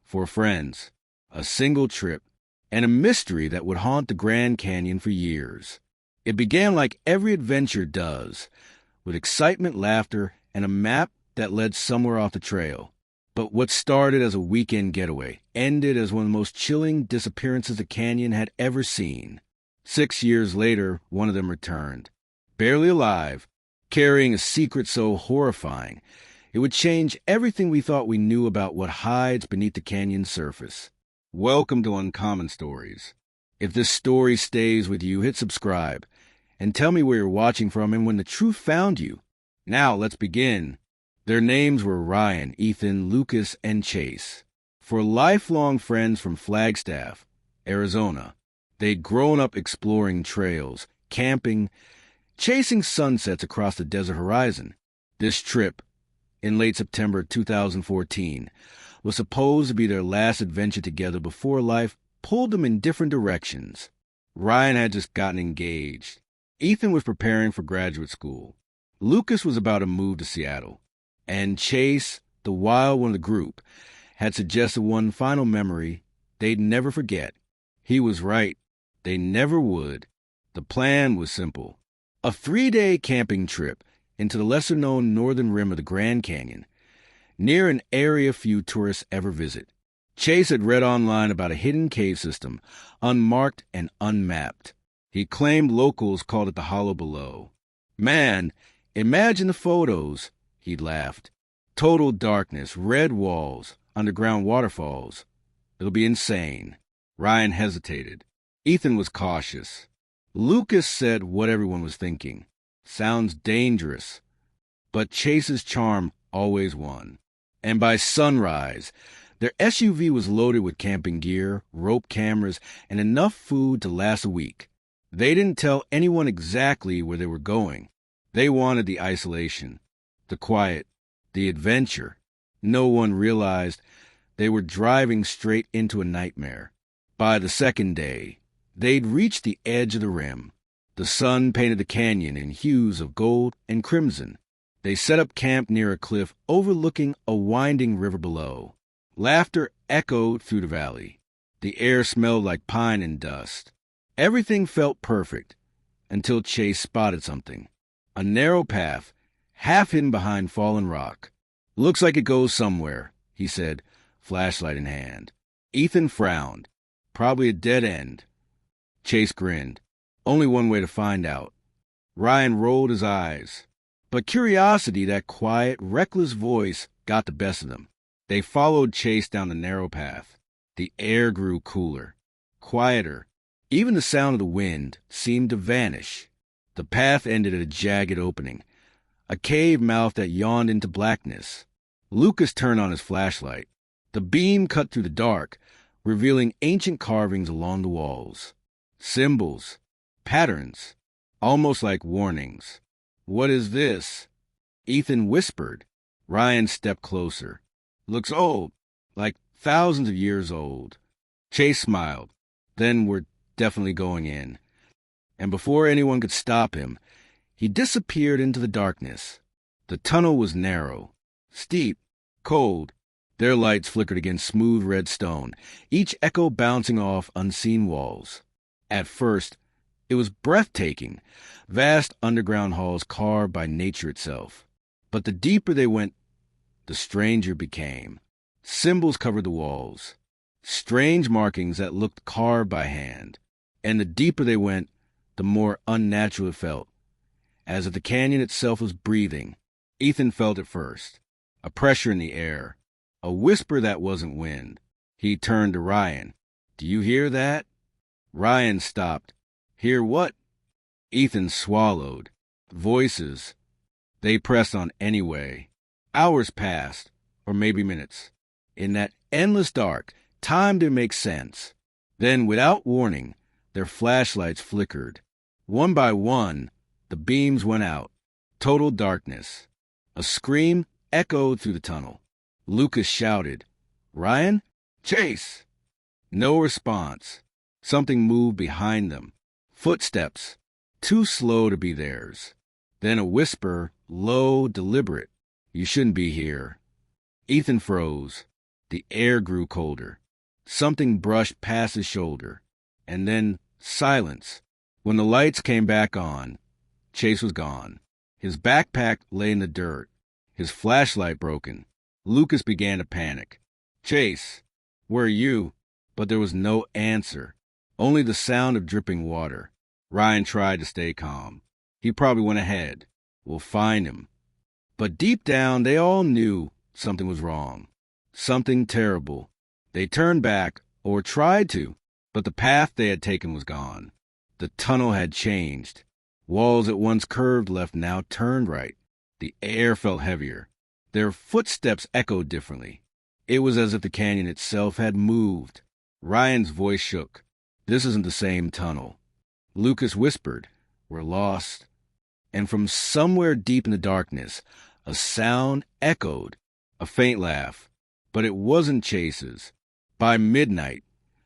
4 friends, a single trip, and a mystery that would haunt the Grand Canyon for years. It began like every adventure does, with excitement, laughter, and a map that led somewhere off the trail. But what started as a weekend getaway ended as one of the most chilling disappearances the canyon had ever seen. 6 years later, one of them returned, barely alive, carrying a secret so horrifying it would change everything we thought we knew about what hides beneath the canyon's surface. Welcome to Uncommon Stories. If this story stays with you, hit subscribe, and tell me where you're watching from and when the truth found you. Now, let's begin. Their names were Ryan, Ethan, Lucas, and Chase. For lifelong friends from Flagstaff, Arizona, they'd grown up exploring trails, camping, chasing sunsets across the desert horizon. This trip, in late September 2014, was supposed to be their last adventure together before life pulled them in different directions. Ryan had just gotten engaged. Ethan was preparing for graduate school. Lucas was about to move to Seattle. And Chase, the wild one of the group, had suggested one final memory they'd never forget. He was right. They never would. The plan was simple. A 3-day camping trip into the lesser-known northern rim of the Grand Canyon, near an area few tourists ever visit. Chase had read online about a hidden cave system, unmarked and unmapped. He claimed locals called it the Hollow Below. Man, imagine the photos, he'd laughed. Total darkness, red walls, underground waterfalls. It'll be insane. Ryan hesitated. Ethan was cautious. Lucas said what everyone was thinking. Sounds dangerous. But Chase's charm always won. And by sunrise, their SUV was loaded with camping gear, rope cameras, and enough food to last a week. They didn't tell anyone exactly where they were going. They wanted the isolation, the quiet, the adventure. No one realized they were driving straight into a nightmare. By the second day, they'd reached the edge of the rim. The sun painted the canyon in hues of gold and crimson. They set up camp near a cliff overlooking a winding river below. Laughter echoed through the valley. The air smelled like pine and dust. Everything felt perfect until Chase spotted something. A narrow path, half hidden behind fallen rock. "Looks like it goes somewhere," he said, flashlight in hand. Ethan frowned. "Probably a dead end." Chase grinned. "Only one way to find out." Ryan rolled his eyes. But curiosity, that quiet, reckless voice, got the best of them. They followed Chase down the narrow path. The air grew cooler, quieter. Even the sound of the wind seemed to vanish. The path ended at a jagged opening, a cave mouth that yawned into blackness. Lucas turned on his flashlight. The beam cut through the dark, revealing ancient carvings along the walls. Symbols, patterns, almost like warnings. "What is this?" Ethan whispered. Ryan stepped closer. "Looks old, like thousands of years old." Chase smiled. "Then we're definitely going in." And before anyone could stop him, he disappeared into the darkness. The tunnel was narrow, steep, cold. Their lights flickered against smooth red stone, each echo bouncing off unseen walls. At first, it was breathtaking, vast underground halls carved by nature itself. But the deeper they went, the stranger became. Symbols covered the walls, strange markings that looked carved by hand. And the deeper they went, the more unnatural it felt, as if the canyon itself was breathing. Ethan felt it first, a pressure in the air, a whisper that wasn't wind. He turned to Ryan. "Do you hear that?" Ryan stopped. "Hear what?" Ethan swallowed. Voices. They pressed on anyway. Hours passed, or maybe minutes. In that endless dark, time didn't make sense. Then, without warning, their flashlights flickered. One by one, the beams went out. Total darkness. A scream echoed through the tunnel. Lucas shouted, "Ryan? Chase!" No response. Something moved behind them. Footsteps, too slow to be theirs. Then a whisper, low, deliberate. "You shouldn't be here." Ethan froze. The air grew colder. Something brushed past his shoulder. And then silence. When the lights came back on, Chase was gone. His backpack lay in the dirt. His flashlight broken. Lucas began to panic. "Chase, where are you?" But there was no answer. Only the sound of dripping water. Ryan tried to stay calm. He probably went ahead. We'll find him. But deep down, they all knew something was wrong. Something terrible. They turned back, or tried to, but the path they had taken was gone. The tunnel had changed. Walls that once curved left now turned right. The air felt heavier. Their footsteps echoed differently. It was as if the canyon itself had moved. Ryan's voice shook. "This isn't the same tunnel." Lucas whispered, "We're lost." And from somewhere deep in the darkness, a sound echoed, a faint laugh. But it wasn't Chase's. By midnight,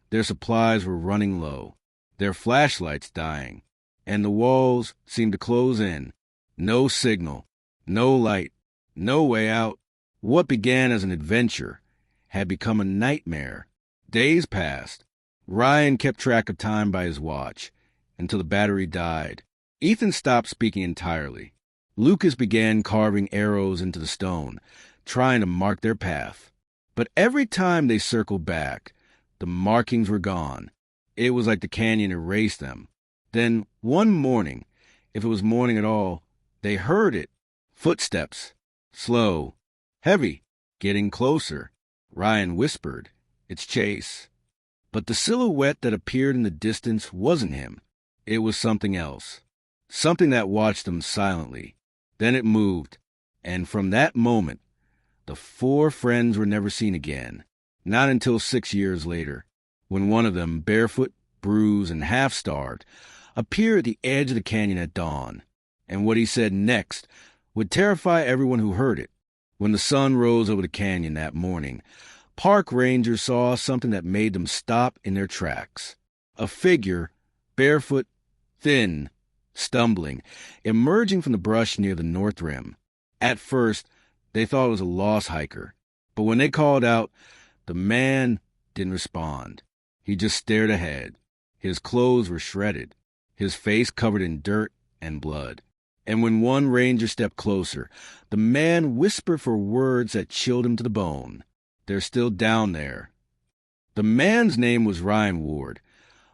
their supplies were running low, their flashlights dying, and the walls seemed to close in. No signal, no light, no way out. What began as an adventure had become a nightmare. Days passed. Ryan kept track of time by his watch until the battery died. Ethan stopped speaking entirely. Lucas began carving arrows into the stone, trying to mark their path. But every time they circled back, the markings were gone. It was like the canyon erased them. Then one morning, if it was morning at all, they heard it. Footsteps. Slow. Heavy. Getting closer. Ryan whispered, "It's Chase." But the silhouette that appeared in the distance wasn't him. It was something else. Something that watched them silently. Then it moved. And from that moment, the four friends were never seen again. Not until 6 years later, when one of them, barefoot, bruised, and half-starved, appeared at the edge of the canyon at dawn. And what he said next would terrify everyone who heard it. When the sun rose over the canyon that morning, park rangers saw something that made them stop in their tracks. A figure, barefoot, thin, stumbling, emerging from the brush near the north rim. At first, they thought it was a lost hiker, but when they called out, the man didn't respond. He just stared ahead. His clothes were shredded, his face covered in dirt and blood. And when one ranger stepped closer, the man whispered for words that chilled him to the bone. "They're still down there." The man's name was Ryan Ward,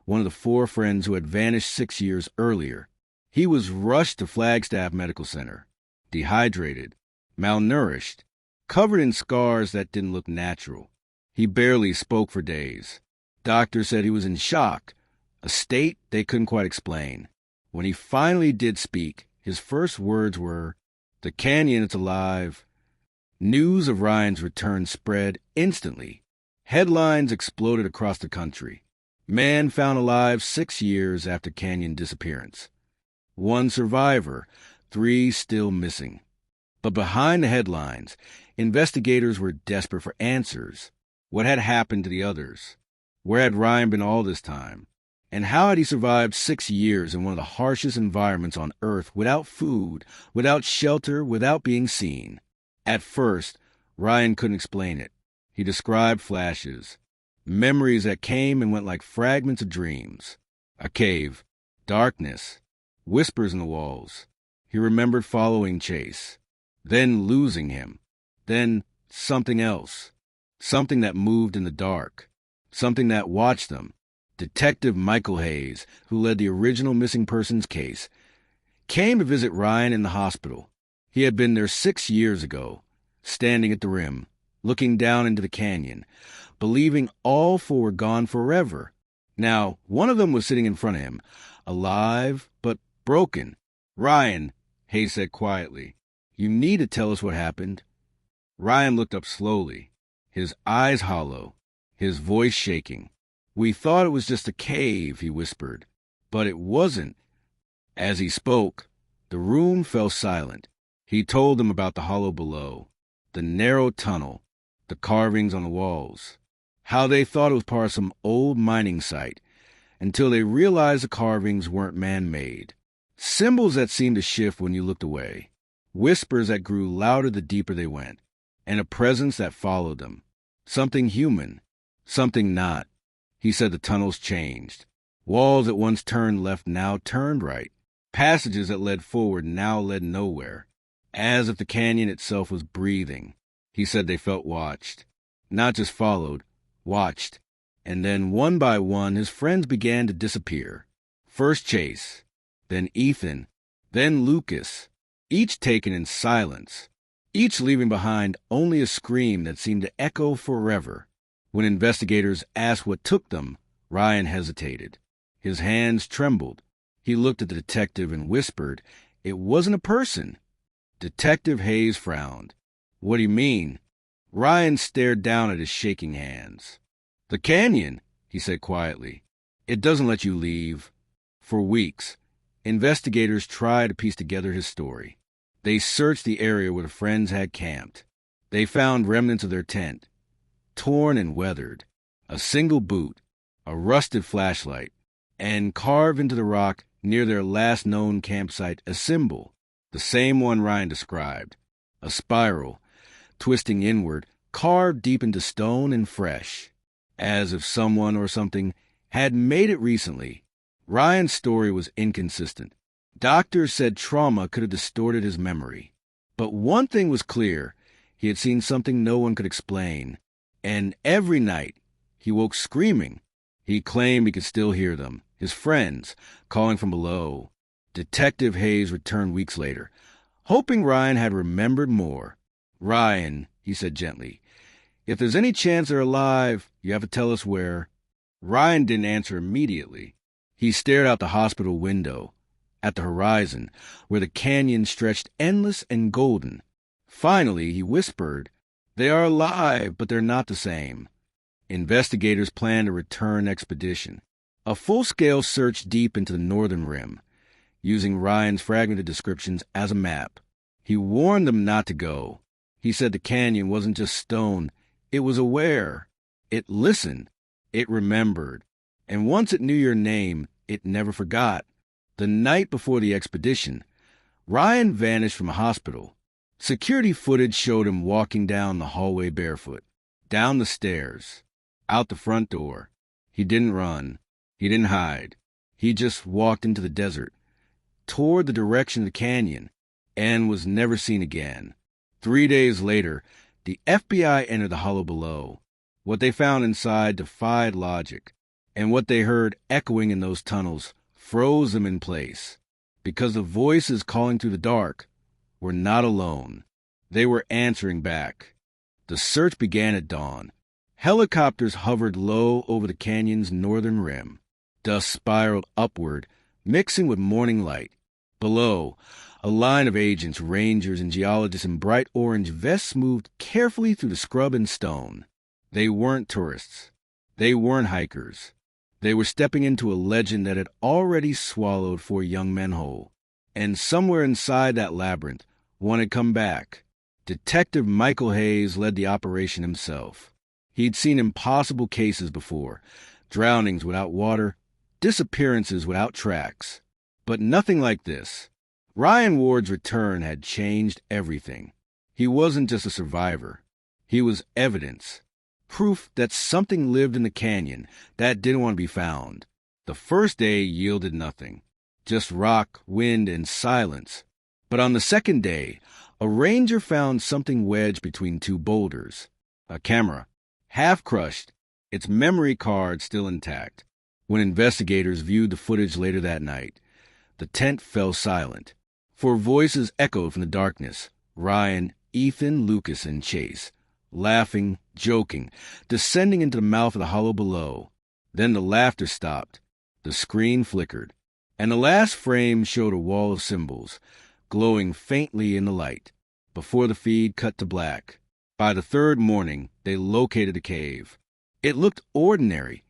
one of the four friends who had vanished 6 years earlier. He was rushed to Flagstaff Medical Center, dehydrated, malnourished, covered in scars that didn't look natural. He barely spoke for days. Doctors said he was in shock, a state they couldn't quite explain. When he finally did speak, his first words were, "The canyon is alive." News of Ryan's return spread instantly. Headlines exploded across the country. Man found alive 6 years after canyon disappearance. One survivor, 3 still missing. But behind the headlines, investigators were desperate for answers. What had happened to the others? Where had Ryan been all this time? And how had he survived 6 years in one of the harshest environments on Earth without food, without shelter, without being seen? At first, Ryan couldn't explain it. He described flashes, memories that came and went like fragments of dreams. A cave, darkness, whispers in the walls. He remembered following Chase, then losing him, then something else, something that moved in the dark, something that watched them. Detective Michael Hayes, who led the original missing persons case, came to visit Ryan in the hospital. He had been there 6 years ago, standing at the rim, looking down into the canyon, believing all 4 were gone forever. Now, one of them was sitting in front of him, alive but broken. "Ryan," Hayes said quietly, "you need to tell us what happened." Ryan looked up slowly, his eyes hollow, his voice shaking. "We thought it was just a cave," he whispered, "but it wasn't." As he spoke, the room fell silent. He told them about the hollow below, the narrow tunnel, the carvings on the walls, how they thought it was part of some old mining site, until they realized the carvings weren't man-made. Symbols that seemed to shift when you looked away, whispers that grew louder the deeper they went, and a presence that followed them. Something human. Something not. He said the tunnels changed. Walls that once turned left now turned right. Passages that led forward now led nowhere. As if the canyon itself was breathing. He said they felt watched. Not just followed, watched. And then, one by one, his friends began to disappear. First Chase, then Ethan, then Lucas, each taken in silence, each leaving behind only a scream that seemed to echo forever. When investigators asked what took them, Ryan hesitated. His hands trembled. He looked at the detective and whispered, "It wasn't a person." Detective Hayes frowned. "What do you mean?" Ryan stared down at his shaking hands. "The canyon," he said quietly. "It doesn't let you leave." For weeks, investigators tried to piece together his story. They searched the area where the friends had camped. They found remnants of their tent, torn and weathered, a single boot, a rusted flashlight, and carved into the rock near their last known campsite a symbol, the same one Ryan described, a spiral, twisting inward, carved deep into stone and fresh, as if someone or something had made it recently. Ryan's story was inconsistent. Doctors said trauma could have distorted his memory. But one thing was clear. He had seen something no one could explain. And every night, he woke screaming. He claimed he could still hear them, his friends, calling from below. Detective Hayes returned weeks later, hoping Ryan had remembered more. "Ryan," he said gently, "if there's any chance they're alive, you have to tell us where." Ryan didn't answer immediately. He stared out the hospital window, at the horizon, where the canyon stretched endless and golden. Finally, he whispered, "They are alive, but they're not the same." Investigators planned a return expedition, a full-scale search deep into the northern rim, using Ryan's fragmented descriptions as a map. He warned them not to go. He said the canyon wasn't just stone, it was aware. It listened. It remembered. And once it knew your name, it never forgot. The night before the expedition, Ryan vanished from a hospital. Security footage showed him walking down the hallway barefoot, down the stairs, out the front door. He didn't run. He didn't hide. He just walked into the desert, toward the direction of the canyon, and was never seen again. 3 days later, the FBI entered the hollow below. What they found inside defied logic, and what they heard echoing in those tunnels froze them in place, because the voices calling through the dark were not alone. They were answering back. The search began at dawn. Helicopters hovered low over the canyon's northern rim. Dust spiraled upward, mixing with morning light. Below, a line of agents, rangers, and geologists in bright orange vests moved carefully through the scrub and stone. They weren't tourists. They weren't hikers. They were stepping into a legend that had already swallowed 4 young men whole. And somewhere inside that labyrinth, one had come back. Detective Michael Hayes led the operation himself. He'd seen impossible cases before, drownings without water, disappearances without tracks. But nothing like this. Ryan Ward's return had changed everything. He wasn't just a survivor. He was evidence. Proof that something lived in the canyon that didn't want to be found. The first day yielded nothing. Just rock, wind, and silence. But on the second day, a ranger found something wedged between 2 boulders. A camera, half crushed, its memory card still intact. When investigators viewed the footage later that night, the tent fell silent. For voices echoed from the darkness. Ryan, Ethan, Lucas, and Chase, laughing, joking, descending into the mouth of the hollow below. Then the laughter stopped. The screen flickered, and the last frame showed a wall of symbols, glowing faintly in the light, before the feed cut to black. By the 3rd morning, they located the cave. It looked ordinary,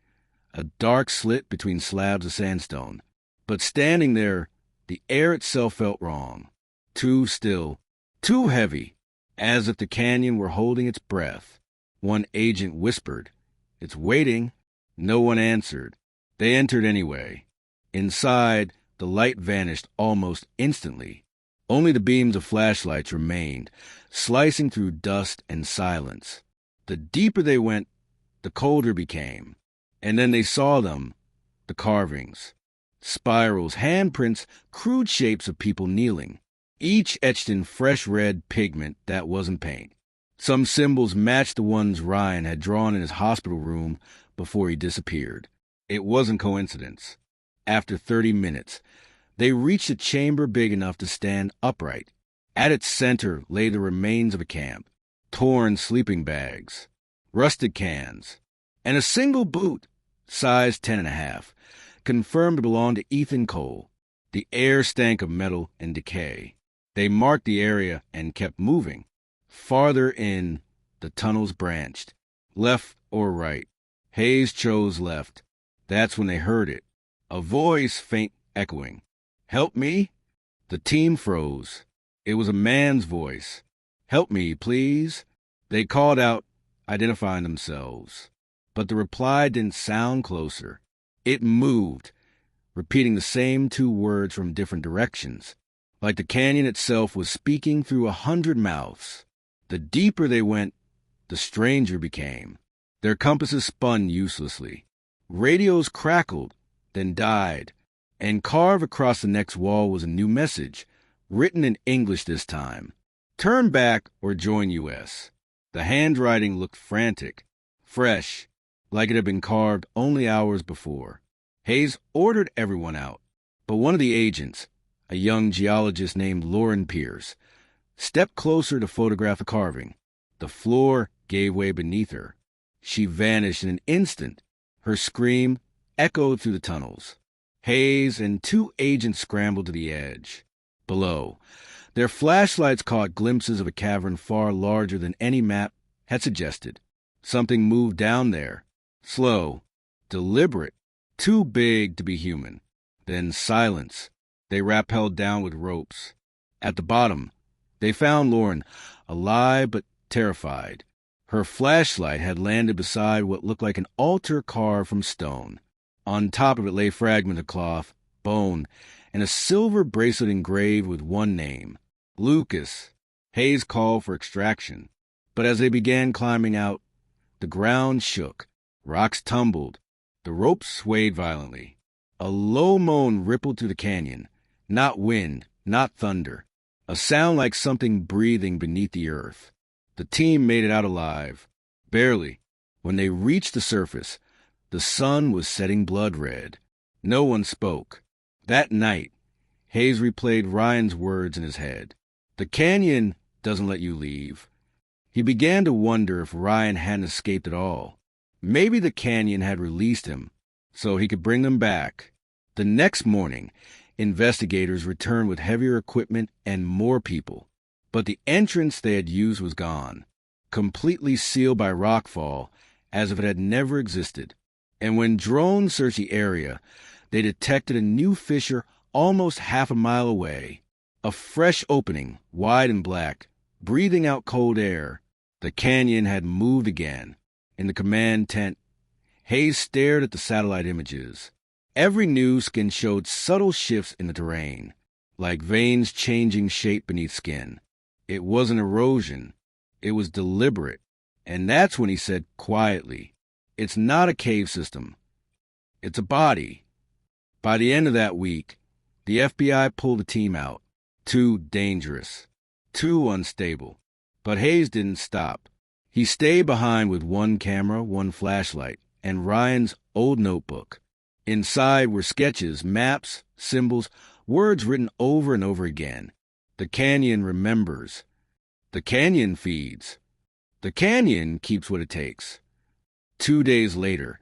a dark slit between slabs of sandstone. But standing there, the air itself felt wrong. Too still, too heavy, as if the canyon were holding its breath. One agent whispered, "It's waiting." No one answered. They entered anyway. Inside, the light vanished almost instantly. Only the beams of flashlights remained, slicing through dust and silence. The deeper they went, the colder it became. And then they saw them, the carvings. Spirals, handprints, crude shapes of people kneeling, each etched in fresh red pigment that wasn't paint. Some symbols matched the ones Ryan had drawn in his hospital room before he disappeared. It wasn't coincidence. After 30 minutes, they reached a chamber big enough to stand upright. At its center lay the remains of a camp, torn sleeping bags, rusted cans, and a single boot, size 10.5, confirmed to belong to Ethan Cole. The air stank of metal and decay. They marked the area and kept moving. Farther in, the tunnels branched, left or right. Hayes chose left. That's when they heard it. A voice faint echoing. "Help me?" The team froze. It was a man's voice. "Help me, please." They called out, identifying themselves. But the reply didn't sound closer. It moved, repeating the same two words from different directions, like the canyon itself was speaking through 100 mouths. The deeper they went, the stranger became. Their compasses spun uselessly. Radios crackled, then died, and carved across the next wall was a new message, written in English this time. "Turn back or join US." The handwriting looked frantic, fresh, like it had been carved only hours before. Hayes ordered everyone out, but one of the agents, a young geologist named Lauren Pierce, stepped closer to photograph the carving. The floor gave way beneath her. She vanished in an instant. Her scream echoed through the tunnels. Hayes and two agents scrambled to the edge. Below, their flashlights caught glimpses of a cavern far larger than any map had suggested. Something moved down there, slow, deliberate, too big to be human. Then silence. They rappelled down with ropes. At the bottom, they found Lauren, alive but terrified. Her flashlight had landed beside what looked like an altar carved from stone. On top of it lay fragments of cloth, bone, and a silver bracelet engraved with one name, Lucas. Hayes called for extraction. But as they began climbing out, the ground shook, rocks tumbled, the ropes swayed violently. A low moan rippled through the canyon, not wind, not thunder, a sound like something breathing beneath the earth. The team made it out alive, barely. When they reached the surface, the sun was setting blood red. No one spoke. That night, Hayes replayed Ryan's words in his head. The canyon doesn't let you leave. He began to wonder if Ryan hadn't escaped at all. Maybe the canyon had released him, so he could bring them back. The next morning, investigators returned with heavier equipment and more people. But the entrance they had used was gone, completely sealed by rockfall, as if it had never existed. And when drones searched the area, they detected a new fissure almost half a mile away. A fresh opening, wide and black, breathing out cold air. The canyon had moved again. In the command tent, Hayes stared at the satellite images. Every new skin showed subtle shifts in the terrain, like veins changing shape beneath skin. It wasn't erosion. It was deliberate. And that's when he said quietly, "It's not a cave system. It's a body." By the end of that week, the FBI pulled a team out. Too dangerous. Too unstable. But Hayes didn't stop. He stayed behind with one camera, one flashlight, and Ryan's old notebook. Inside were sketches, maps, symbols, words written over and over again. The canyon remembers. The canyon feeds. The canyon keeps what it takes. 2 days later,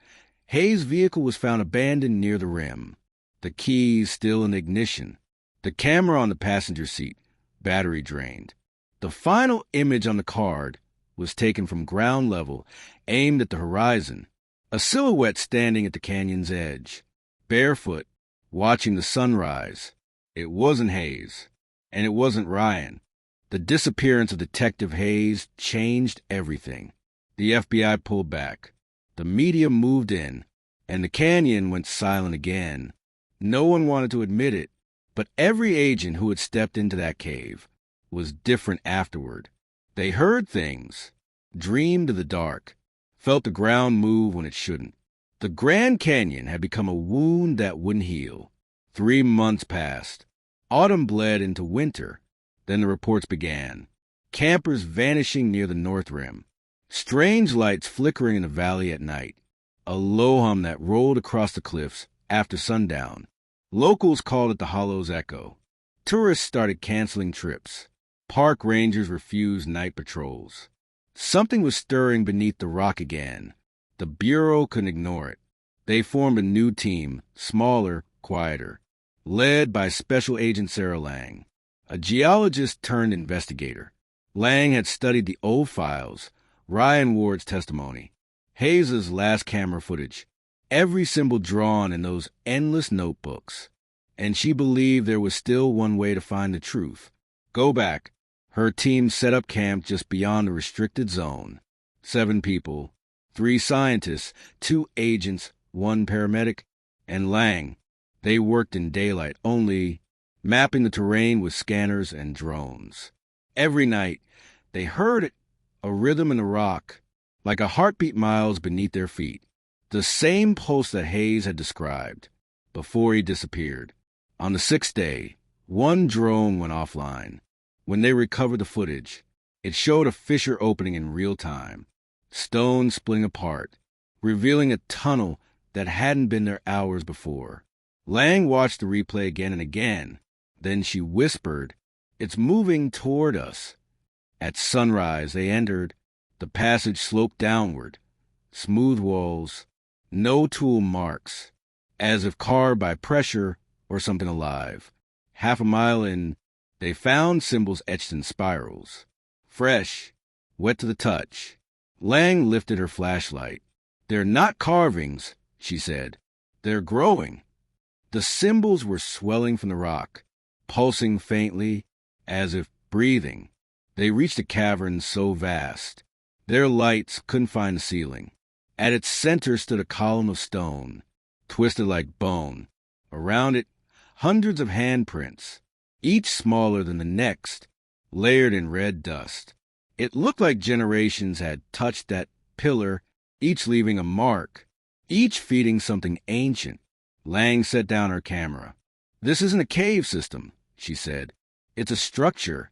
Hayes' vehicle was found abandoned near the rim. The keys still in ignition. The camera on the passenger seat, battery drained. The final image on the card was taken from ground level, aimed at the horizon. A silhouette standing at the canyon's edge, barefoot, watching the sunrise. It wasn't Hayes, and it wasn't Ryan. The disappearance of Detective Hayes changed everything. The FBI pulled back. The media moved in, and the canyon went silent again. No one wanted to admit it, but every agent who had stepped into that cave was different afterward. They heard things, dreamed of the dark, felt the ground move when it shouldn't. The Grand Canyon had become a wound that wouldn't heal. 3 months passed. Autumn bled into winter. Then the reports began. Campers vanishing near the North Rim. Strange lights flickering in the valley at night. A low hum that rolled across the cliffs after sundown. Locals called it the Hollow's Echo. Tourists started canceling trips. Park rangers refused night patrols. Something was stirring beneath the rock again. The Bureau couldn't ignore it. They formed a new team, smaller, quieter, led by Special Agent Sarah Lang, a geologist turned investigator. Lang had studied the old files, Ryan Ward's testimony, Hayes' last camera footage, every symbol drawn in those endless notebooks. And she believed there was still one way to find the truth. Go back. Her team set up camp just beyond the restricted zone. 7 people, 3 scientists, 2 agents, 1 paramedic, and Lang. They worked in daylight only, mapping the terrain with scanners and drones. Every night, they heard it, a rhythm in the rock, like a heartbeat miles beneath their feet. The same pulse that Hayes had described before he disappeared. On the 6th day, 1 drone went offline. When they recovered the footage, it showed a fissure opening in real time, stone splitting apart, revealing a tunnel that hadn't been there hours before. Lang watched the replay again and again. Then she whispered, "It's moving toward us." At sunrise, they entered. The passage sloped downward. Smooth walls, no tool marks, as if carved by pressure or something alive. Half a mile in, they found symbols etched in spirals. Fresh, wet to the touch. Lang lifted her flashlight. "They're not carvings," she said. "They're growing." The symbols were swelling from the rock, pulsing faintly, as if breathing. They reached a cavern so vast, their lights couldn't find the ceiling. At its center stood a column of stone, twisted like bone. Around it, hundreds of handprints, each smaller than the next, layered in red dust. It looked like generations had touched that pillar, each leaving a mark, each feeding something ancient. Lang set down her camera. "This isn't a cave system," she said. "It's a structure."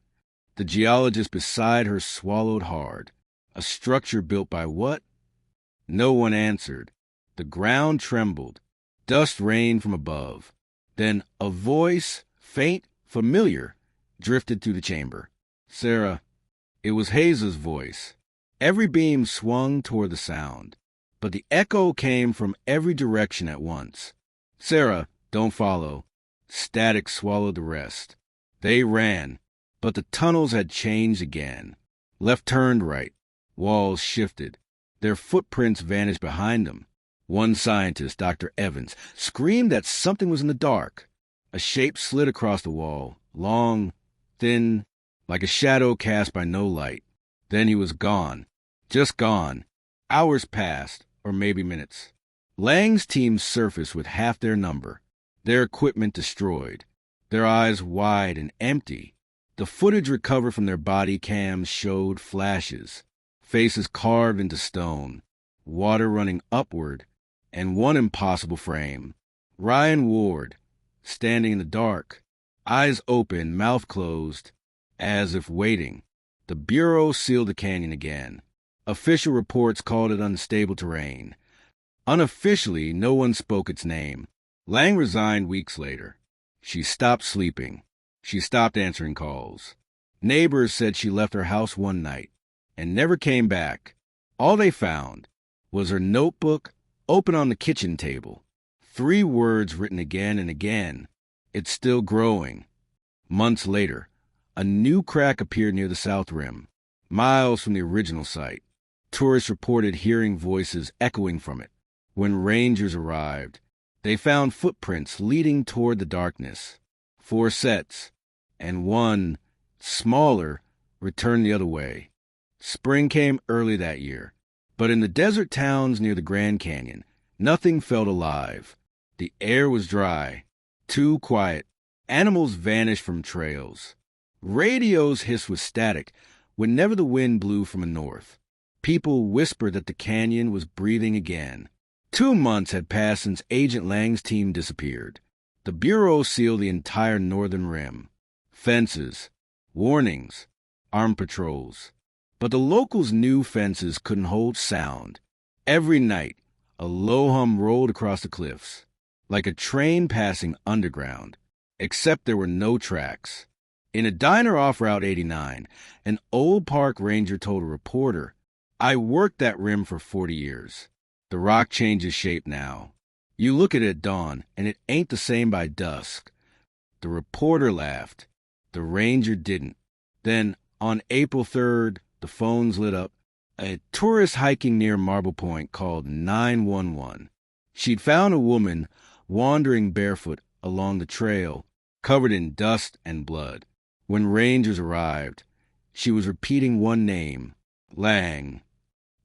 The geologist beside her swallowed hard. A structure built by what? No one answered. The ground trembled. Dust rained from above. Then a voice, faint, familiar, drifted through the chamber. "Sarah." It was Hayes' voice. Every beam swung toward the sound, but the echo came from every direction at once. "Sarah, don't follow." Static swallowed the rest. They ran, but the tunnels had changed again. Left turned right. Walls shifted. Their footprints vanished behind them. One scientist, Dr. Evans, screamed that something was in the dark. A shape slid across the wall, long, thin, like a shadow cast by no light. Then he was gone. Just gone. Hours passed, or maybe minutes. Lang's team surfaced with half their number, their equipment destroyed, their eyes wide and empty. The footage recovered from their body cams showed flashes, faces carved into stone, water running upward, and one impossible frame. Ryan Ward, standing in the dark, eyes open, mouth closed, as if waiting. The Bureau sealed the canyon again. Official reports called it unstable terrain. Unofficially, no one spoke its name. Lang resigned weeks later. She stopped sleeping. She stopped answering calls. Neighbors said she left her house one night and never came back. All they found was her notebook open on the kitchen table. 3 words written again and again. "It's still growing." Months later, a new crack appeared near the south rim, miles from the original site. Tourists reported hearing voices echoing from it. When rangers arrived, they found footprints leading toward the darkness. 4 sets, and one, smaller, returned the other way. Spring came early that year, but in the desert towns near the Grand Canyon, nothing felt alive. The air was dry, too quiet. Animals vanished from trails. Radios hissed with static whenever the wind blew from the north. People whispered that the canyon was breathing again. 2 months had passed since Agent Lang's team disappeared. The Bureau sealed the entire northern rim. Fences, warnings, armed patrols. But the locals knew fences couldn't hold sound. Every night, a low hum rolled across the cliffs, like a train passing underground, except there were no tracks. In a diner off Route 89, an old park ranger told a reporter, "I worked that rim for 40 years. The rock changes shape now. You look at it at dawn, and it ain't the same by dusk." The reporter laughed. The ranger didn't. Then, on April 3rd, the phones lit up. A tourist hiking near Marble Point called 911. She'd found a woman wandering barefoot along the trail, covered in dust and blood. When rangers arrived, she was repeating one name, Lang.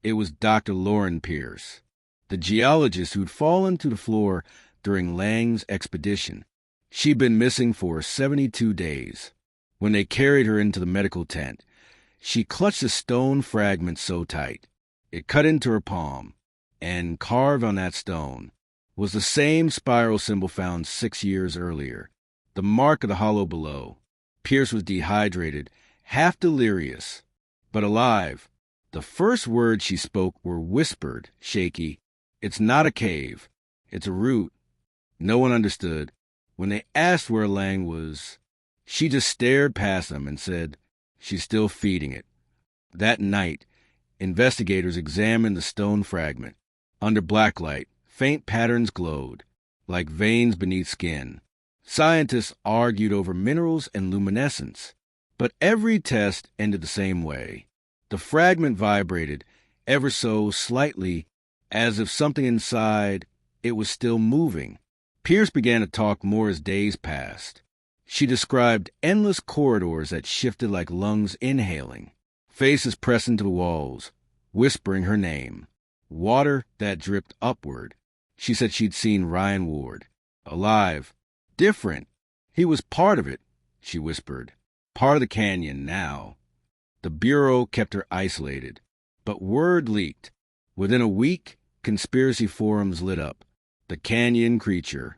It was Dr. Lauren Pierce, the geologist who'd fallen to the floor during Lang's expedition. She'd been missing for 72 days. When they carried her into the medical tent, she clutched a stone fragment so tight, it cut into her palm, and carved on that stone was the same spiral symbol found 6 years earlier, the mark of the hollow below. Pierce was dehydrated, half delirious, but alive. The first words she spoke were whispered, shaky. "It's not a cave. It's a root." No one understood. When they asked where Lang was, she just stared past them and said, "She's still feeding it." That night, investigators examined the stone fragment. Under blacklight, faint patterns glowed, like veins beneath skin. Scientists argued over minerals and luminescence, but every test ended the same way. The fragment vibrated, ever so slightly, as if something inside it was still moving. Pierce began to talk more as days passed. She described endless corridors that shifted like lungs inhaling, faces pressed into the walls, whispering her name, water that dripped upward. She said she'd seen Ryan Ward, alive, different. He was part of it, she whispered, part of the canyon now. The Bureau kept her isolated, but word leaked. Within a week, conspiracy forums lit up. The Canyon Creature.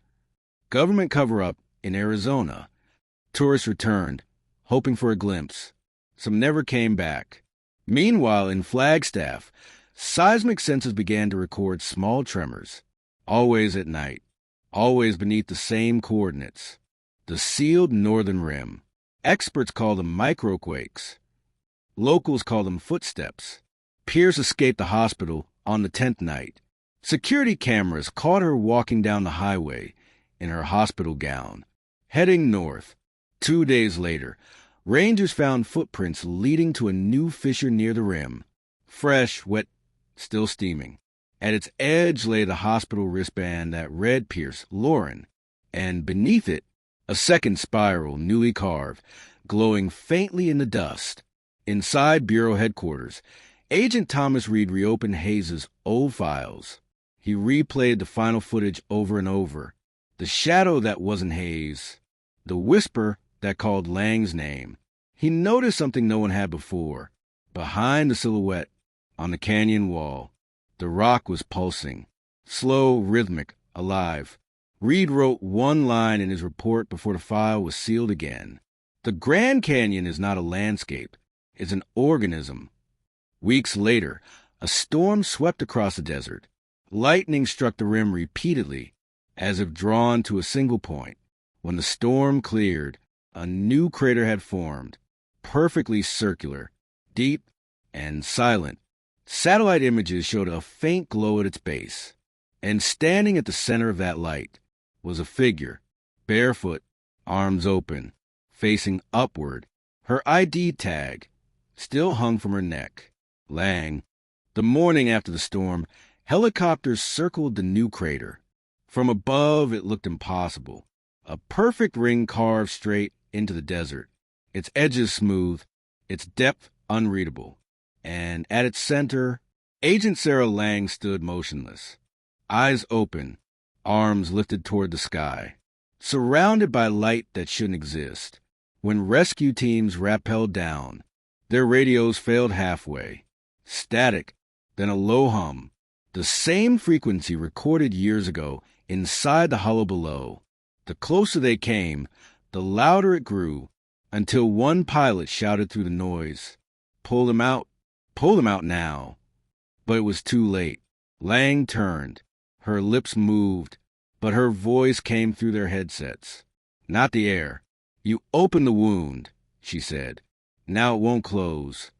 Government cover-up in Arizona. Tourists returned, hoping for a glimpse. Some never came back. Meanwhile, in Flagstaff, seismic sensors began to record small tremors, always at night, always beneath the same coordinates. The sealed northern rim. Experts call them microquakes. Locals call them footsteps. Pierce escaped the hospital on the 10th night. Security cameras caught her walking down the highway in her hospital gown, heading north. 2 days later, rangers found footprints leading to a new fissure near the rim. Fresh, wet, still steaming. At its edge lay the hospital wristband that read Pierce, Lauren, and beneath it, a second spiral, newly carved, glowing faintly in the dust. Inside Bureau headquarters, Agent Thomas Reed reopened Hayes' old files. He replayed the final footage over and over. The shadow that wasn't Hayes, the whisper that called Lang's name. He noticed something no one had before. Behind the silhouette, on the canyon wall, the rock was pulsing, slow, rhythmic, alive. Reed wrote one line in his report before the file was sealed again. The Grand Canyon is not a landscape. It's an organism. Weeks later, a storm swept across the desert. Lightning struck the rim repeatedly, as if drawn to a single point. When the storm cleared, a new crater had formed, perfectly circular, deep, and silent. Satellite images showed a faint glow at its base, and standing at the center of that light was a figure, barefoot, arms open, facing upward. Her ID tag still hung from her neck. Lang. The morning after the storm, helicopters circled the new crater. From above, it looked impossible. A perfect ring carved straight into the desert, its edges smooth, its depth unreadable. And at its center, Agent Sarah Lang stood motionless, eyes open, arms lifted toward the sky, surrounded by light that shouldn't exist. When rescue teams rappelled down, their radios failed halfway. Static, then a low hum. The same frequency recorded years ago inside the hollow below. The closer they came, the louder it grew, until one pilot shouted through the noise, "Pull them out! Pull them out now!" But it was too late. Lang turned. Her lips moved, but her voice came through their headsets. "Not the air. You opened the wound," she said. "Now it won't close."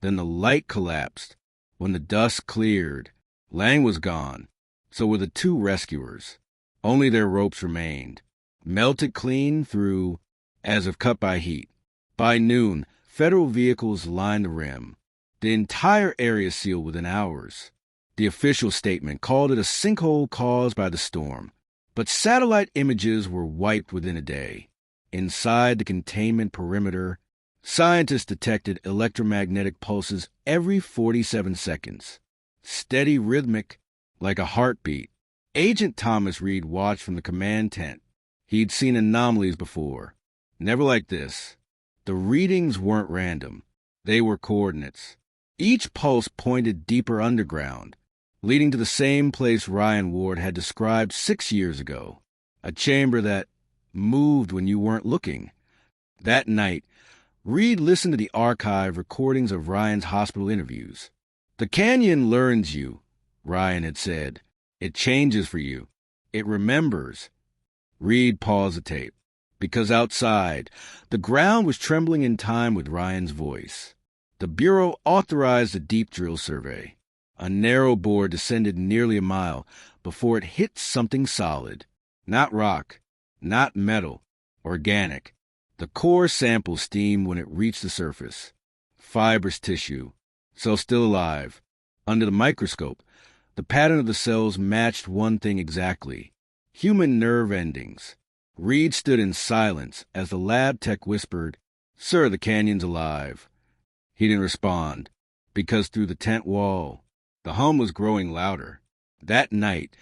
Then the light collapsed. When the dust cleared, Lang was gone. So were the two rescuers. Only their ropes remained, melted clean through, as if cut by heat. By noon, federal vehicles lined the rim. The entire area sealed within hours. The official statement called it a sinkhole caused by the storm, but satellite images were wiped within a day. Inside the containment perimeter, scientists detected electromagnetic pulses every 47 seconds, steady, rhythmic, like a heartbeat. Agent Thomas Reed watched from the command tent. He'd seen anomalies before. Never like this. The readings weren't random. They were coordinates. Each pulse pointed deeper underground, leading to the same place Ryan Ward had described 6 years ago, a chamber that moved when you weren't looking. That night, Reed listened to the archive recordings of Ryan's hospital interviews. "The canyon learns you," Ryan had said. "It changes for you. It remembers." Reed paused the tape, because outside, the ground was trembling in time with Ryan's voice. The Bureau authorized a deep drill survey. A narrow bore descended nearly a mile before it hit something solid. Not rock, not metal, organic. The core sample steamed when it reached the surface. Fibrous tissue, cells still alive. Under the microscope, the pattern of the cells matched one thing exactly: human nerve endings. Reed stood in silence as the lab tech whispered, "Sir, the canyon's alive." He didn't respond, because through the tent wall, the hum was growing louder. That night,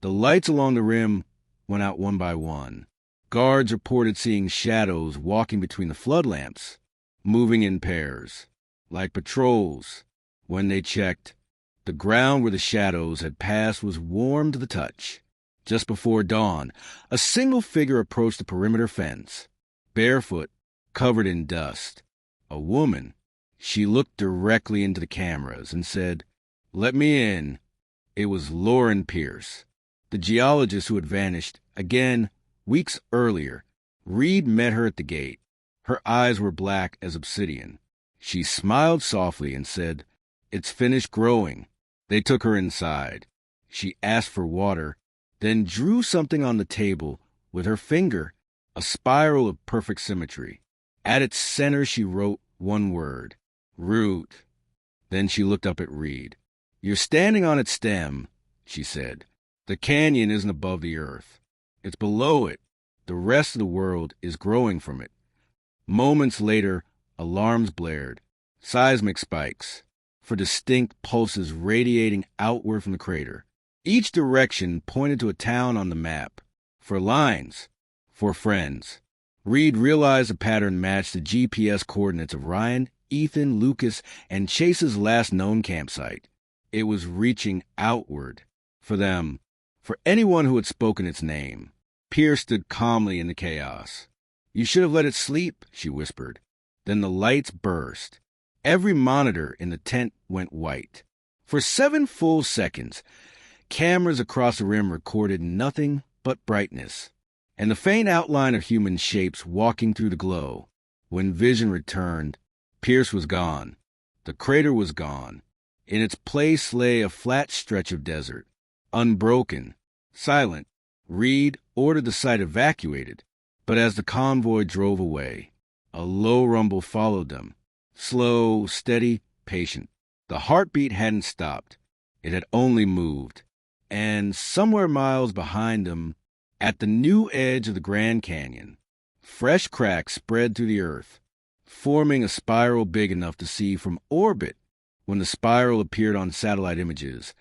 the lights along the rim went out one by one. Guards reported seeing shadows walking between the flood lamps, moving in pairs, like patrols. When they checked, the ground where the shadows had passed was warm to the touch. Just before dawn, a single figure approached the perimeter fence, barefoot, covered in dust. A woman. She looked directly into the cameras and said, "Let me in." It was Lauren Pierce, the geologist who had vanished again weeks earlier. Reed met her at the gate. Her eyes were black as obsidian. She smiled softly and said, "It's finished growing." They took her inside. She asked for water, then drew something on the table with her finger, a spiral of perfect symmetry. At its center she wrote one word: root. Then she looked up at Reed. "You're standing on its stem," she said. "The canyon isn't above the earth. It's below it. The rest of the world is growing from it." Moments later, alarms blared, seismic spikes, for distinct pulses radiating outward from the crater. Each direction pointed to a town on the map, for lines, for friends. Reed realized the pattern matched the GPS coordinates of Ryan, Ethan, Lucas, and Chase's last known campsite. It was reaching outward, for them, for anyone who had spoken its name. Pierce stood calmly in the chaos. "You should have let it sleep," she whispered. Then the lights burst. Every monitor in the tent went white. For 7 full seconds, cameras across the rim recorded nothing but brightness, and the faint outline of human shapes walking through the glow. When vision returned, Pierce was gone. The crater was gone. In its place lay a flat stretch of desert, unbroken, silent. Reed ordered the site evacuated, but as the convoy drove away, a low rumble followed them. Slow, steady, patient. The heartbeat hadn't stopped. It had only moved. And somewhere miles behind them, at the new edge of the Grand Canyon, fresh cracks spread through the earth, forming a spiral big enough to see from orbit. When the spiral appeared on satellite images,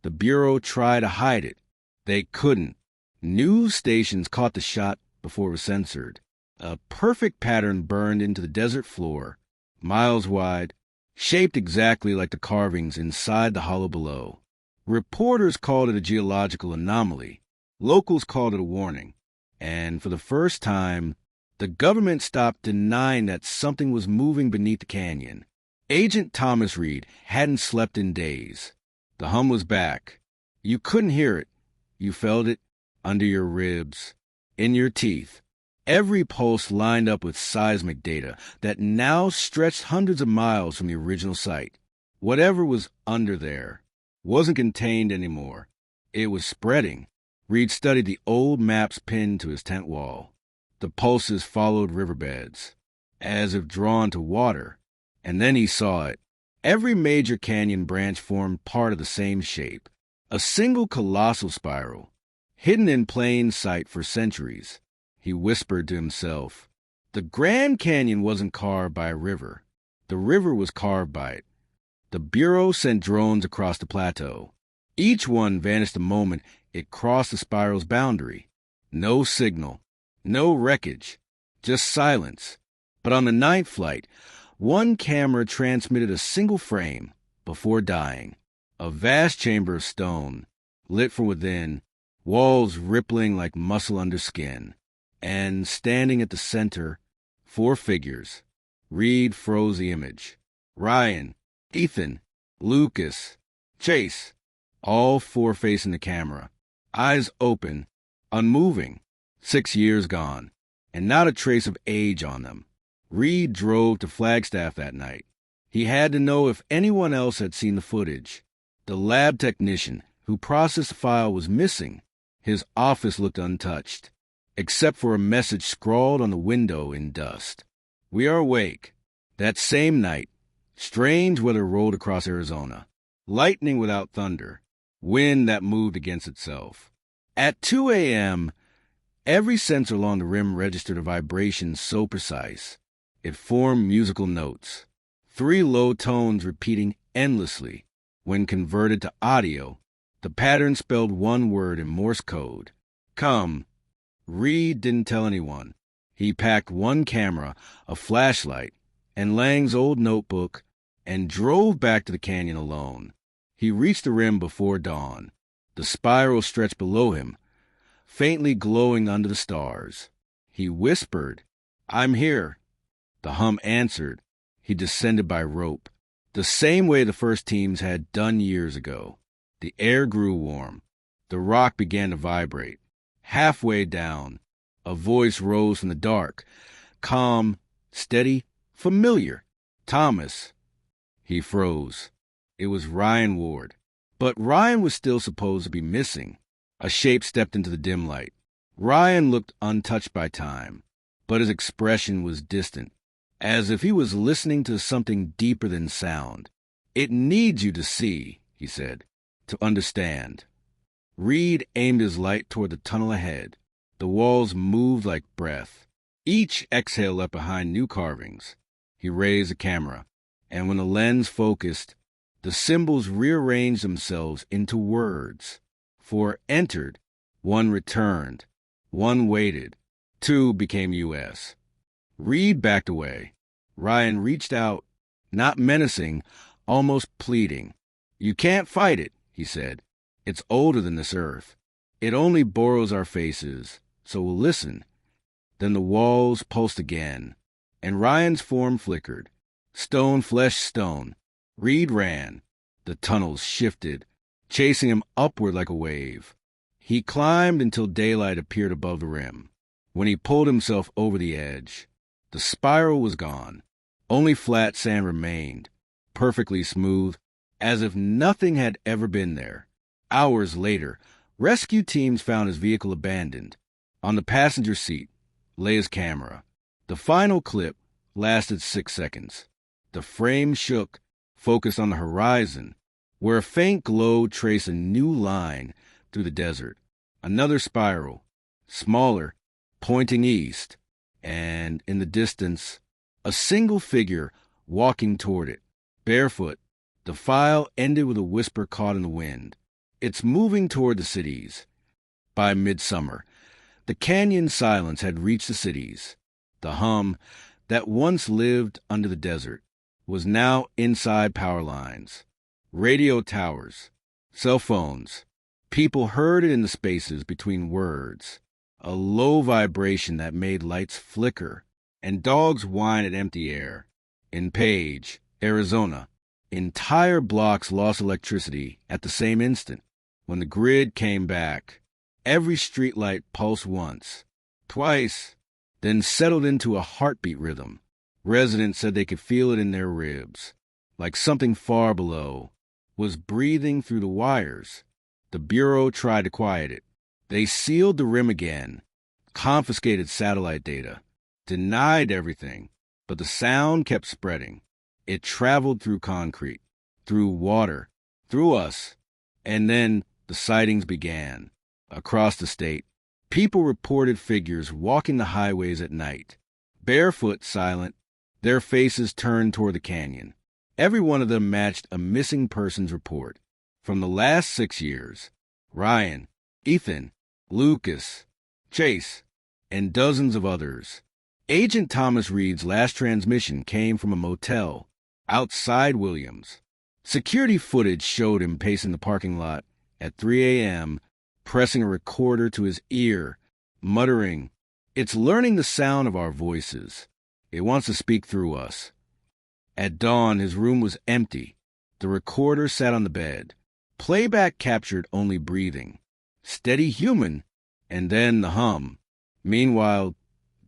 the Bureau tried to hide it. They couldn't. News stations caught the shot before it was censored. A perfect pattern burned into the desert floor, miles wide, shaped exactly like the carvings inside the hollow below. Reporters called it a geological anomaly. Locals called it a warning. And for the first time, the government stopped denying that something was moving beneath the canyon. Agent Thomas Reed hadn't slept in days. The hum was back. You couldn't hear it. You felt it under your ribs, in your teeth. Every pulse lined up with seismic data that now stretched hundreds of miles from the original site. Whatever was under there wasn't contained anymore. It was spreading. Reed studied the old maps pinned to his tent wall. The pulses followed riverbeds, as if drawn to water, and then he saw it. Every major canyon branch formed part of the same shape, a single colossal spiral, hidden in plain sight for centuries. He whispered to himself. The Grand Canyon wasn't carved by a river. The river was carved by it. The Bureau sent drones across the plateau. Each one vanished the moment it crossed the spiral's boundary. No signal, no wreckage, just silence. But on the ninth flight, one camera transmitted a single frame before dying. A vast chamber of stone, lit from within, walls rippling like muscle under skin. And standing at the center, 4 figures. Reed froze the image. Ryan, Ethan, Lucas, Chase, all 4 facing the camera. Eyes open, unmoving. 6 years gone, and not a trace of age on them. Reed drove to Flagstaff that night. He had to know if anyone else had seen the footage. The lab technician who processed the file was missing. His office looked untouched, except for a message scrawled on the window in dust. We are awake. That same night, strange weather rolled across Arizona. Lightning without thunder. Wind that moved against itself. At 2 a.m., every sensor along the rim registered a vibration so precise, it formed musical notes. 3 low tones repeating endlessly. When converted to audio, the pattern spelled one word in Morse code. Come. Reed didn't tell anyone. He packed 1 camera, a flashlight, and Lang's old notebook, and drove back to the canyon alone. He reached the rim before dawn. The spiral stretched below him, faintly glowing under the stars. He whispered, I'm here. The hum answered. He descended by rope, the same way the first teams had done years ago. The air grew warm. The rock began to vibrate. Halfway down, a voice rose from the dark, calm, steady, familiar. Thomas. He froze. It was Ryan Ward. But Ryan was still supposed to be missing. A shape stepped into the dim light. Ryan looked untouched by time, but his expression was distant, as if he was listening to something deeper than sound. It needs you to see, he said, to understand. Reed aimed his light toward the tunnel ahead. The walls moved like breath. Each exhale left behind new carvings. He raised the camera, and when the lens focused, the symbols rearranged themselves into words. 4 entered, 1 returned, 1 waited, 2 became U.S. Reed backed away. Ryan reached out, not menacing, almost pleading. You can't fight it, he said. It's older than this earth. It only borrows our faces, so we'll listen. Then the walls pulsed again, and Ryan's form flickered. Stone fleshed stone. Reed ran. The tunnels shifted, chasing him upward like a wave. He climbed until daylight appeared above the rim. When he pulled himself over the edge, the spiral was gone. Only flat sand remained, perfectly smooth, as if nothing had ever been there. Hours later, rescue teams found his vehicle abandoned. On the passenger seat lay his camera. The final clip lasted 6 seconds. The frame shook, focused on the horizon, where a faint glow traced a new line through the desert. Another spiral, smaller, pointing east, and in the distance, a single figure walking toward it, barefoot. The file ended with a whisper caught in the wind. It's moving toward the cities. By midsummer, the canyon silence had reached the cities. The hum that once lived under the desert was now inside power lines, radio towers, cell phones. People heard it in the spaces between words, a low vibration that made lights flicker, and dogs whine at empty air. In Page, Arizona, entire blocks lost electricity at the same instant. When the grid came back, every streetlight pulsed once, twice, then settled into a heartbeat rhythm. Residents said they could feel it in their ribs, like something far below was breathing through the wires. The Bureau tried to quiet it. They sealed the rim again, confiscated satellite data, denied everything, but the sound kept spreading. It traveled through concrete, through water, through us, and then the sightings began. Across the state, people reported figures walking the highways at night, barefoot, silent, their faces turned toward the canyon. Every one of them matched a missing persons report. From the last 6 years, Ryan, Ethan, Lucas, Chase, and dozens of others. Agent Thomas Reed's last transmission came from a motel outside Williams. Security footage showed him pacing the parking lot at 3 a.m., pressing a recorder to his ear, muttering, "It's learning the sound of our voices. It wants to speak through us." At dawn, his room was empty. The recorder sat on the bed. Playback captured only breathing, steady human, and then the hum. Meanwhile,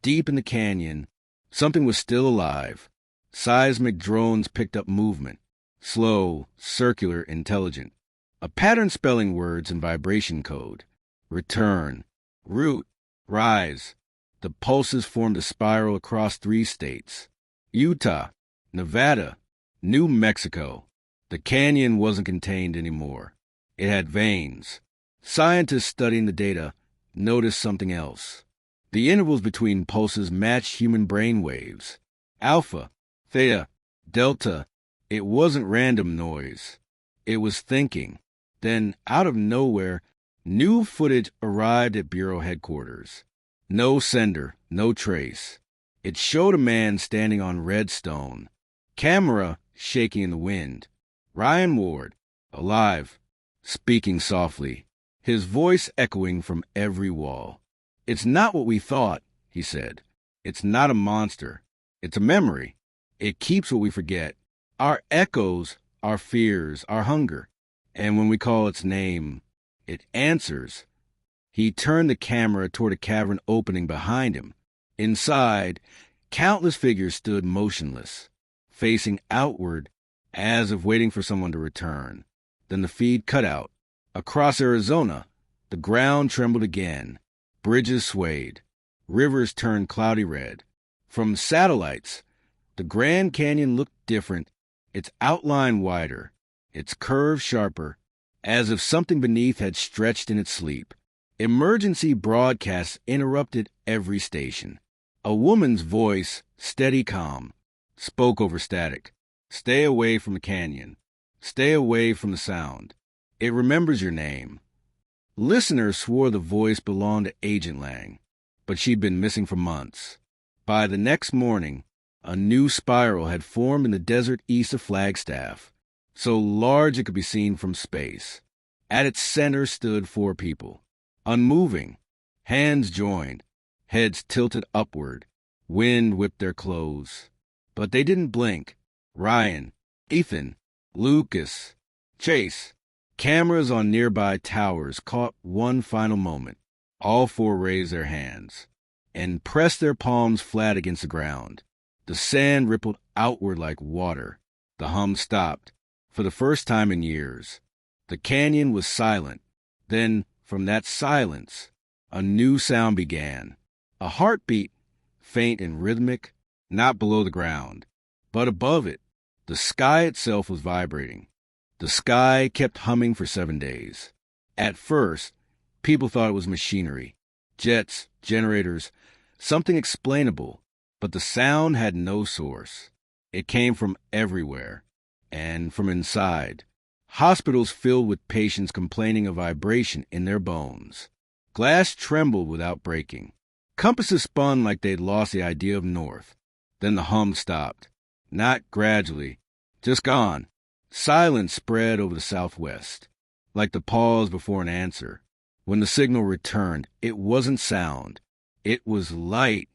deep in the canyon, something was still alive. Seismic drones picked up movement, slow, circular, intelligent. A pattern spelling words in vibration code. Return, root, rise. The pulses formed a spiral across 3 states. Utah, Nevada, New Mexico. The canyon wasn't contained anymore. It had veins. Scientists studying the data noticed something else. The intervals between pulses matched human brain waves. Alpha, theta, delta. It wasn't random noise. It was thinking. Then, out of nowhere, new footage arrived at Bureau headquarters. No sender, no trace. It showed a man standing on red stone, camera shaking in the wind. Ryan Ward, alive, speaking softly, his voice echoing from every wall. "It's not what we thought," he said. "It's not a monster. It's a memory. It keeps what we forget. Our echoes, our fears, our hunger. And when we call its name, it answers." He turned the camera toward a cavern opening behind him. Inside, countless figures stood motionless, facing outward as if waiting for someone to return. Then the feed cut out. Across Arizona, the ground trembled again. Bridges swayed. Rivers turned cloudy red. From satellites, the Grand Canyon looked different, its outline wider, its curve sharper, as if something beneath had stretched in its sleep. Emergency broadcasts interrupted every station. A woman's voice, steady, calm, spoke over static. "Stay away from the canyon. Stay away from the sound. It remembers your name." Listeners swore the voice belonged to Agent Lang, but she'd been missing for months. By the next morning, a new spiral had formed in the desert east of Flagstaff, so large it could be seen from space. At its center stood 4 people, unmoving, hands joined, heads tilted upward. Wind whipped their clothes. But they didn't blink. Ryan, Ethan, Lucas, Chase. Cameras on nearby towers caught one final moment. All 4 raised their hands and pressed their palms flat against the ground. The sand rippled outward like water. The hum stopped, for the first time in years. The canyon was silent. Then, from that silence, a new sound began. A heartbeat, faint and rhythmic, not below the ground, but above it. The sky itself was vibrating. The sky kept humming for 7 days. At first, people thought it was machinery, jets, generators, something explainable, but the sound had no source. It came from everywhere, and from inside. Hospitals filled with patients complaining of vibration in their bones. Glass trembled without breaking. Compasses spun like they'd lost the idea of north. Then the hum stopped. Not gradually. Just gone. Silence spread over the southwest, like the pause before an answer. When the signal returned, it wasn't sound. It was light.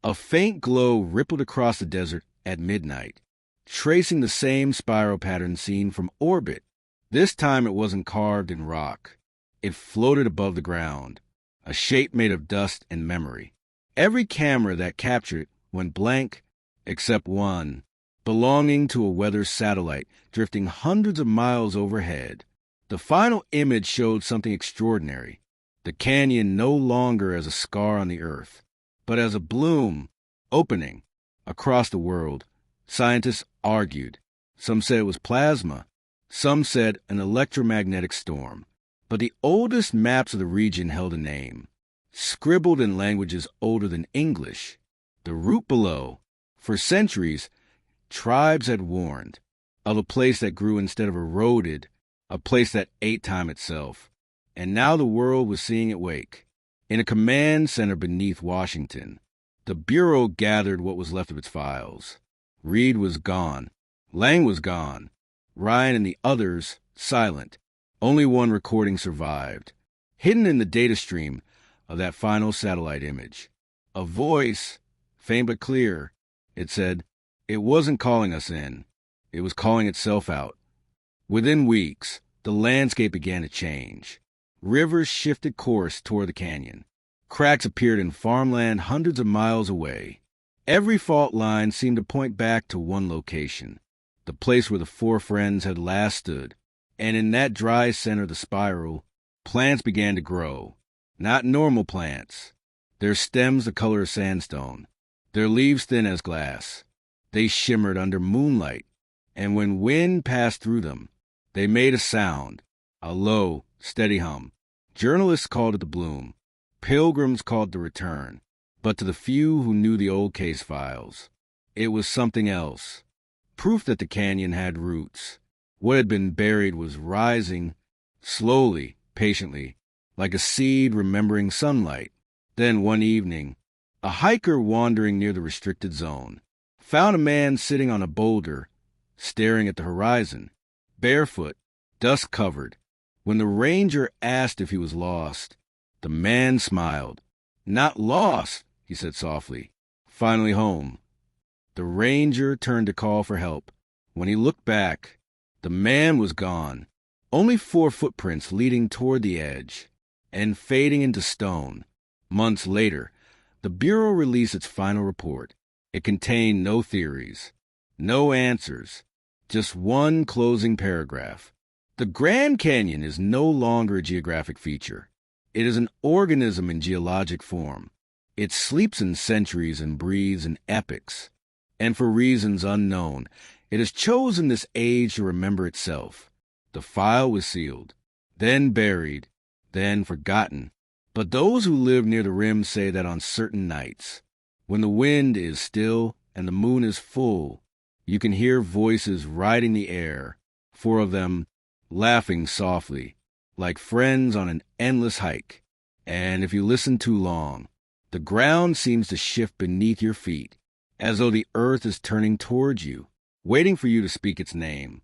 A faint glow rippled across the desert at midnight, tracing the same spiral pattern seen from orbit. This time it wasn't carved in rock. It floated above the ground, a shape made of dust and memory. Every camera that captured it went blank, except one, belonging to a weather satellite drifting hundreds of miles overhead. The final image showed something extraordinary. The canyon no longer as a scar on the earth, but as a bloom opening across the world. Scientists argued. Some said it was plasma. Some said an electromagnetic storm. But the oldest maps of the region held a name, scribbled in languages older than English. The route below. For centuries, tribes had warned of a place that grew instead of eroded, a place that ate time itself. And now the world was seeing it wake. In a command center beneath Washington, the Bureau gathered what was left of its files. Reed was gone. Lang was gone. Ryan and the others silent. Only one recording survived, hidden in the data stream of that final satellite image. A voice, faint but clear, it said, it wasn't calling us in. It was calling itself out. Within weeks, the landscape began to change. Rivers shifted course toward the canyon. Cracks appeared in farmland hundreds of miles away. Every fault line seemed to point back to one location, the place where the four friends had last stood. And in that dry center of the spiral, plants began to grow. Not normal plants. Their stems the color of sandstone, their leaves thin as glass. They shimmered under moonlight, and when wind passed through them, they made a sound, a low, steady hum. Journalists called it the bloom. Pilgrims called it the return. But to the few who knew the old case files, it was something else. Proof that the canyon had roots. What had been buried was rising, slowly, patiently, like a seed remembering sunlight. Then one evening, a hiker wandering near the restricted zone found a man sitting on a boulder, staring at the horizon, barefoot, dust-covered. When the ranger asked if he was lost, the man smiled. Not lost, he said softly. Finally home. The ranger turned to call for help. When he looked back, the man was gone. Only 4 footprints leading toward the edge and fading into stone. Months later, the Bureau released its final report. It contained no theories, no answers, just one closing paragraph. The Grand Canyon is no longer a geographic feature. It is an organism in geologic form. It sleeps in centuries and breathes in epochs. And for reasons unknown, it has chosen this age to remember itself. The file was sealed, then buried, then forgotten. But those who live near the rim say that on certain nights, when the wind is still and the moon is full, you can hear voices riding the air, 4 of them laughing softly, like friends on an endless hike. And if you listen too long, the ground seems to shift beneath your feet, as though the earth is turning towards you, waiting for you to speak its name.